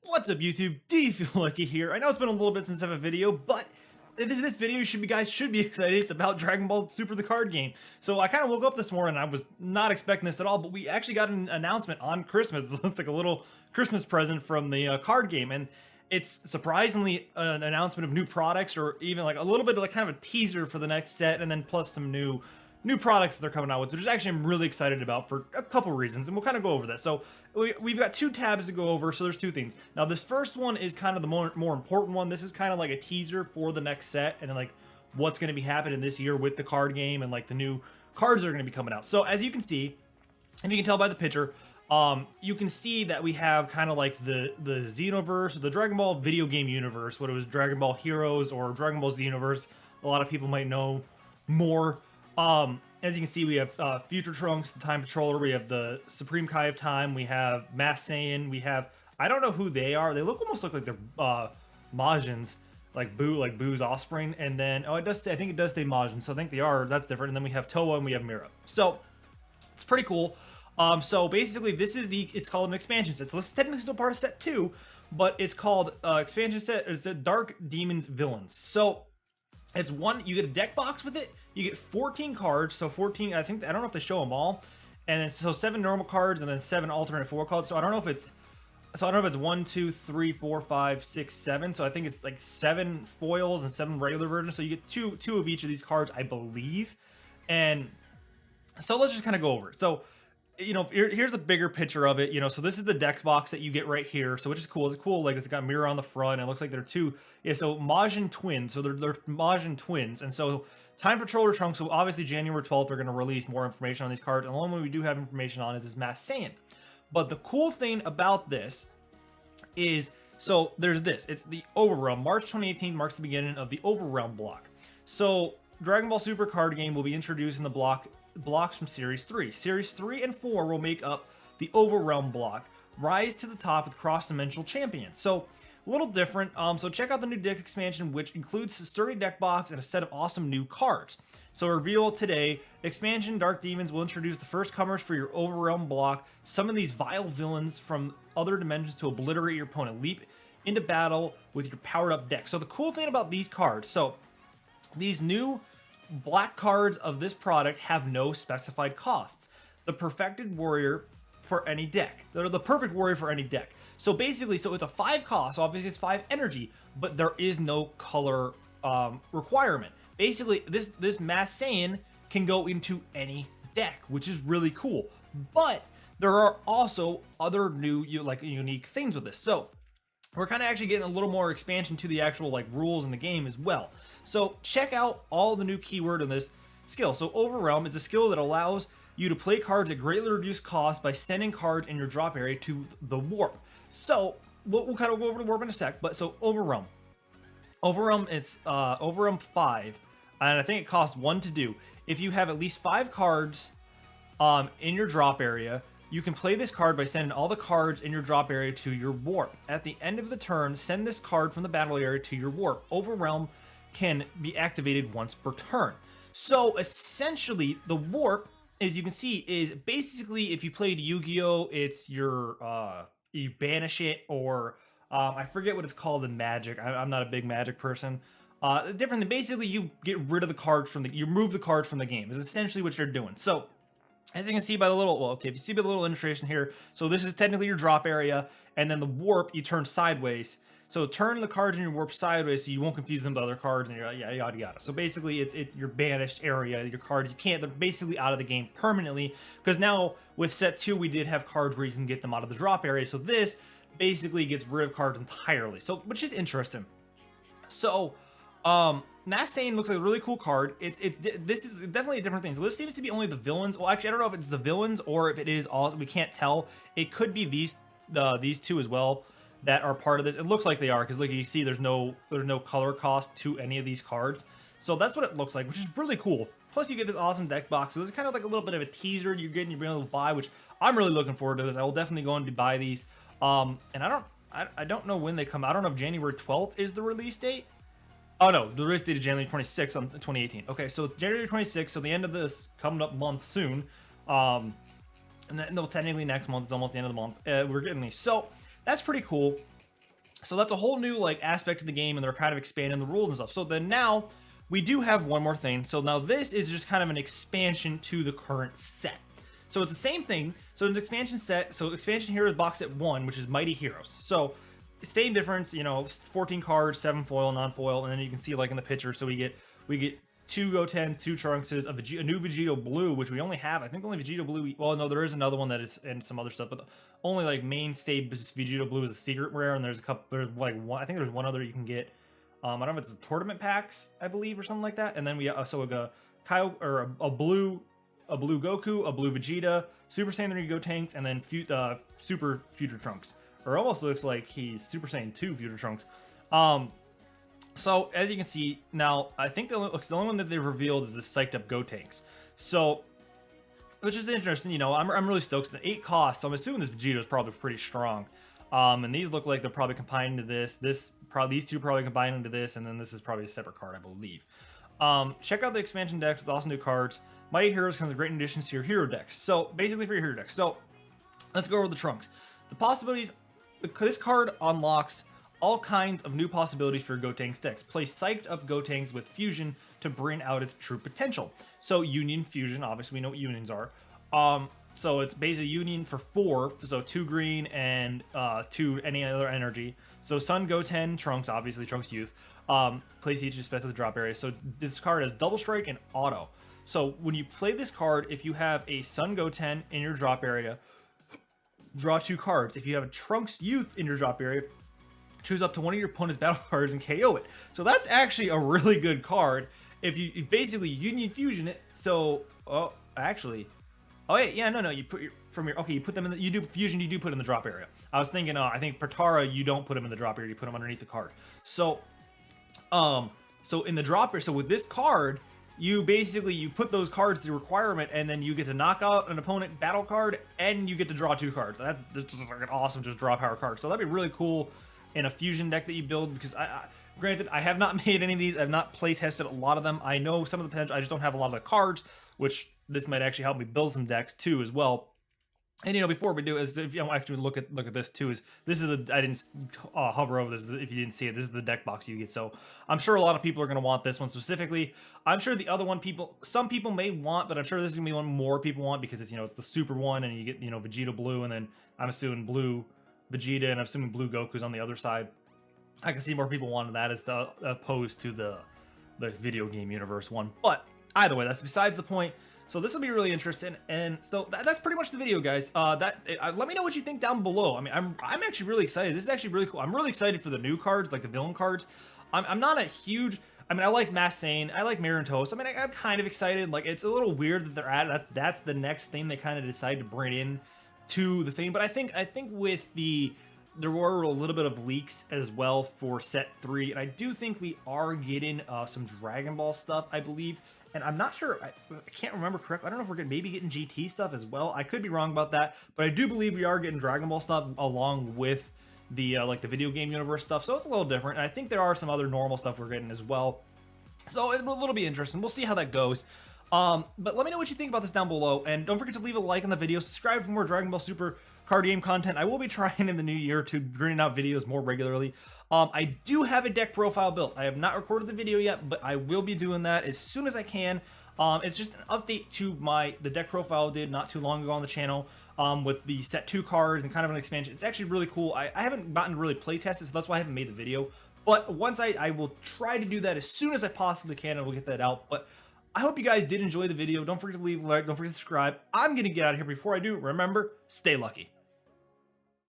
What's up, YouTube? Do you feel lucky here? I know it's been a little bit since I have a video, but this video guys should be excited. It's about Dragon Ball Super, the card game. So I kind of woke up this morning. I was not expecting this at all, but we actually got an announcement on Christmas. It's like a little Christmas present from the card game, and it's surprisingly an announcement of new products, or even like a little bit of like kind of a teaser for the next set, and then plus some new products that they're coming out with, which actually I'm really excited about for a couple reasons, and we'll kind of go over that. So we've got two tabs to go over, so there's two things. Now this first one is kind of the more important one. This is kind of like a teaser for the next set, and then like what's going to be happening this year with the card game, and like the new cards that are going to be coming out. So as you can see, and you can tell by the picture, you can see that we have kind of like the Xenoverse, the Dragon Ball video game universe, what it was, Dragon Ball Heroes or Dragon Ball Xenoverse. A lot of people might know more. As you can see, we have Future Trunks, the Time Patroller, we have the Supreme Kai of Time, we have Mass Saiyan, we have, I don't know who they are, they almost look like they're Majins, like Boo's offspring, and then, oh, it does say, I think it does say Majin, so I think they are, that's different, and then we have Towa and we have Mira. So, it's pretty cool. So basically, this is it's called an expansion set, so this is technically still part of set 2, but it's called expansion set, it's a Dark Demons Villains. So, it's one, you get a deck box with it, you get 14 cards, so 14, I don't know if they show them all, and then so 7 normal cards, and then 7 alternate 4 cards, so I don't know if it's 1, 2, 3, 4, 5, 6, 7, so I think it's like 7 foils and 7 regular versions, so you get two of each of these cards, I believe, and so let's just kind of go over it. So, you know, here's a bigger picture of it, you know, so this is the deck box that you get right here, so which is cool. It's cool, like it's got Mirror on the front, and it looks like they're two, yeah, so Majin twins, so they're Majin twins, and so Time Patroller Trunks, so obviously January 12th they're going to release more information on these cards, and the only one we do have information on is this Mass Saiyan. But the cool thing about this is, so there's this, it's the Overrealm. March 2018 marks the beginning of the Overrealm block. So Dragon Ball Super card game will be introduced in the blocks from Series 3. Series 3 and 4 will make up the Overrealm block. Rise to the top with cross-dimensional champions. So, a little different. So check out the new deck expansion, which includes a sturdy deck box and a set of awesome new cards. So reveal today, expansion Dark Demons will introduce the first comers for your Overrealm block. Summon these vile villains from other dimensions to obliterate your opponent. Leap into battle with your powered up deck. So the cool thing about these cards, so these new black cards of this product have no specified costs. The perfected warrior for any deck. They're the perfect warrior for any deck. So basically, so it's a 5 cost, so obviously it's 5 energy, but there is no color requirement. Basically, this Mass Saiyan can go into any deck, which is really cool. But there are also other new unique things with this. So we're kind of actually getting a little more expansion to the actual like rules in the game as well. So check out all the new keyword in this skill. So Overrealm is a skill that allows you to play cards at greatly reduced cost by sending cards in your drop area to the warp. So we'll kind of go over the warp in a sec, but so Overrealm, it's Overrealm 5, and I think it costs 1 to do. If you have at least 5 cards in your drop area, you can play this card by sending all the cards in your drop area to your warp. At the end of the turn, send this card from the battle area to your warp. Overrealm can be activated once per turn. So essentially, the warp, as you can see, is basically if you played Yu-Gi-Oh, it's your you banish it, or I forget what it's called in Magic. I'm not a big Magic person. Different than basically you get rid of the cards you remove the cards from the game. Is essentially what you're doing. So as you can see by the little, well, okay, if you see by the little illustration here, so this is technically your drop area, and then the warp you turn sideways. So turn the cards in your warp sideways so you won't confuse them with other cards, and you're like, yeah, yada yada. So basically it's your banished area, your cards, they're basically out of the game permanently, because now with set 2 we did have cards where you can get them out of the drop area, so this basically gets rid of cards entirely, so which is interesting. So Mass Saiyan looks like a really cool card. This is definitely a different thing. So this seems to be only the villains. Well, actually, I don't know if it's the villains or if it is all. We can't tell. It could be these two as well that are part of this. It looks like they are, because like you see, there's no color cost to any of these cards. So that's what it looks like, which is really cool. Plus, you get this awesome deck box. So this is kind of like a little bit of a teaser you're getting. You're able to buy, which I'm really looking forward to. This I will definitely go in to buy these. And I don't know when they come out. I don't know if January 12th is the release date. Oh no, the release date is January 26th on 2018. Okay, so January 26th, so the end of this coming up month soon. And then, no, technically next month, it's almost the end of the month. We're getting these. So that's pretty cool. So that's a whole new like aspect of the game, and they're kind of expanding the rules and stuff. So then now we do have one more thing. So now this is just kind of an expansion to the current set. So it's the same thing. So it's an expansion set. So expansion here is box set 1, which is Mighty Heroes. So same difference, you know, 14 cards, 7 foil, non-foil, and then you can see like in the picture. So we get 2 Goten, 2 Trunkses, a new Vegito Blue, which we only have. I think only Vegito Blue. Well, no, there is another one that is, and some other stuff, but the only like mainstay Vegito Blue is a secret rare, and there's a couple. There's like one. I think there's one other you can get. I don't know if it's the tournament packs, I believe, or something like that. And then we also a Kyle or a blue Goku, a blue Vegeta, Super Saiyan 3 Gotenks, and then Super Future Trunks. Or almost looks like he's Super Saiyan 2 Future Trunks. So as you can see now, I think the only one that they've revealed is the psyched up Gotenks. So, which is interesting. You know, I'm really stoked. It's an 8 cost, so I'm assuming this Vegeta is probably pretty strong. And these look like they're probably combined into this. These two probably combined into this, and then this is probably a separate card, I believe. Check out the expansion decks with awesome new cards. Mighty Heroes comes with great additions to your hero decks. So basically for your hero decks. So let's go over the Trunks. The possibilities. This card unlocks all kinds of new possibilities for Gotenks decks. Play psyched up Gotenks with fusion to bring out its true potential. So Union Fusion, obviously we know what unions are. So it's basically Union for 4, so 2 green and 2 any other energy. So Sun Goten Trunks, obviously Trunks Youth. Place each especially the drop area. So this card has double strike and auto. So when you play this card, if you have a Sun Goten in your drop area, draw 2 cards. If you have a Trunks Youth in your drop area, choose up to one of your opponent's battle cards and KO it. So that's actually a really good card. If you basically Union Fusion it. So, oh, actually, oh yeah, no, you put you put them in you do fusion, you do put in the drop area. I was thinking, I think Protara, you don't put them in the drop area, you put them underneath the card. So, so in the drop area, so with this card, you put those cards to requirement, and then you get to knock out an opponent battle card, and you get to draw 2 cards. That's just like an awesome just draw power card. So that'd be really cool in a fusion deck that you build, because granted, I have not made any of these. I've not play tested a lot of them. I know some of the potential. I just don't have a lot of the cards, which this might actually help me build some decks too as well. And you know, before we do, is if you actually look at this too, this is I didn't hover over this. If you didn't see it, this is the deck box you get. So I'm sure a lot of people are going to want this one specifically. I'm sure the other one some people may want, but I'm sure this is going to be one more people want, because it's, you know, it's the super one, and you get, you know, Vegeta Blue, and then I'm assuming blue Vegeta, and I'm assuming blue Goku's on the other side. I can see more people wanting that as opposed to the video game universe one. But either way, that's besides the point. So this will be really interesting, and so that's pretty much the video, guys. Let me know what you think down below. I mean, I'm actually really excited. This is actually really cool. I'm really excited for the new cards, like the villain cards. I'm not a huge. I mean, I like Mass Sane. I like Mirror and Toast. I mean, I'm kind of excited. Like, it's a little weird that they're at. That's the next thing they kind of decide to bring in to the thing. But I think with there were a little bit of leaks as well for set 3, and I do think we are getting some Dragon Ball stuff, I believe. And I'm not sure, I can't remember correctly. I don't know if we're maybe getting GT stuff as well. I could be wrong about that, but I do believe we are getting Dragon Ball stuff along with the like the video game universe stuff. So it's a little different. And I think there are some other normal stuff we're getting as well. So it'll be interesting. We'll see how that goes. But let me know what you think about this down below, and don't forget to leave a like on the video. Subscribe for more Dragon Ball Super card game content. I will be trying in the new year to bring out videos more regularly. I do have a deck profile built. I have not recorded the video yet, but I will be doing that as soon as I can. It's just an update to the deck profile I did not too long ago on the channel, with the set 2 cards and kind of an expansion. It's actually really cool. I haven't gotten to really play test it, so that's why I haven't made the video. But once I will try to do that as soon as I possibly can, and we'll get that out. But I hope you guys did enjoy the video. Don't forget to leave a like. Don't forget to subscribe. I'm going to get out of here. Before I do, remember, stay lucky.